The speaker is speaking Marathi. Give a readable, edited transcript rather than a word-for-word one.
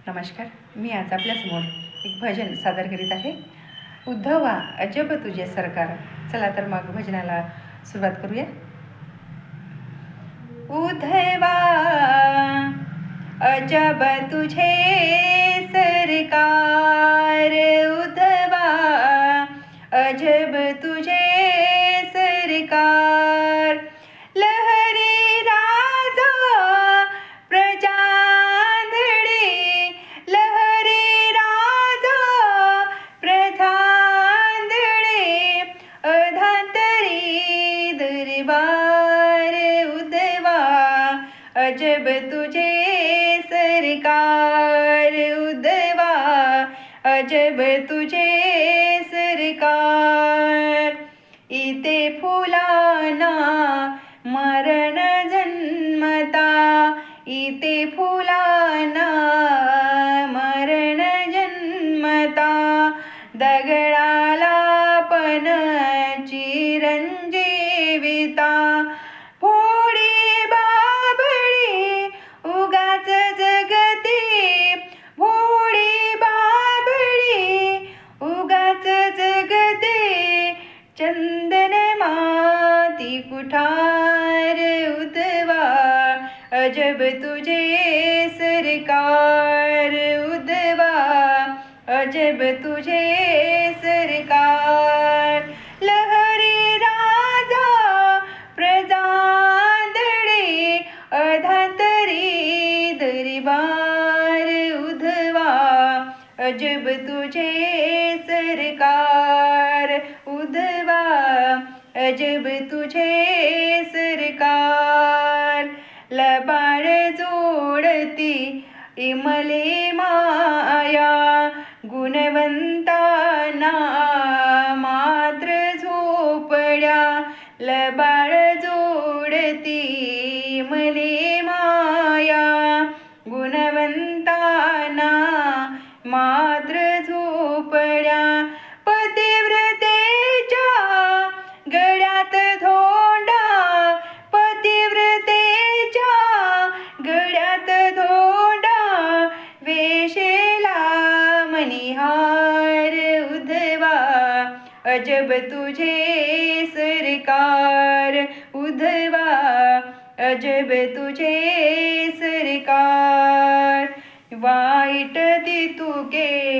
नमस्कार. मी आज आपल्यासमोर एक भजन सादर करीत आहे. उद्धवा अजब तुझे सरकार. चला तर मग भजनाला सुरुवात करूया. उद्धवा अजब तुझे सरकार. उद्धवा अजब तुझे सरकार. लहरी राजा प्रजांधळे. लहरी राजा प्रजांधळे. अधांतरी दरबार. उद्धवा अजब तुझे सरकार. उद्धवा अजब तुझे सरकार. इथे फुलांना मरण जन्मता. इथे फुलांना मरण जन्मता. दगडाला पण चिरंजीविता. भोळी बाबळी उगाच जगती. भोळी बाबळी उगाच जगते. चंदन माती कुठार. उद्धवा अजब तुझे सरकार. उद्धवा अजब तुझे सरकार. लहरी राजा प्रजांधळे. अधांतरी दरबार. उद्धवा अजब तुझे सरकार. उद्धवा अजब तुझे सरकार. लबाड जोडती इमले माया. गुणवंतांना मात्र झोपड्या. लबाड जोडती इमले माया. गुणवंतांना मात्र झोपड्या. पतिव्रतेच्या गळ्यात धोंडा. पतिव्रतेच्या गळ्यात धोंडा. वेशेला मणिहार. उद्धवा अजब तुझे सरकार. उद्धवा अजब तुझे सरकार. वाईट ती तुके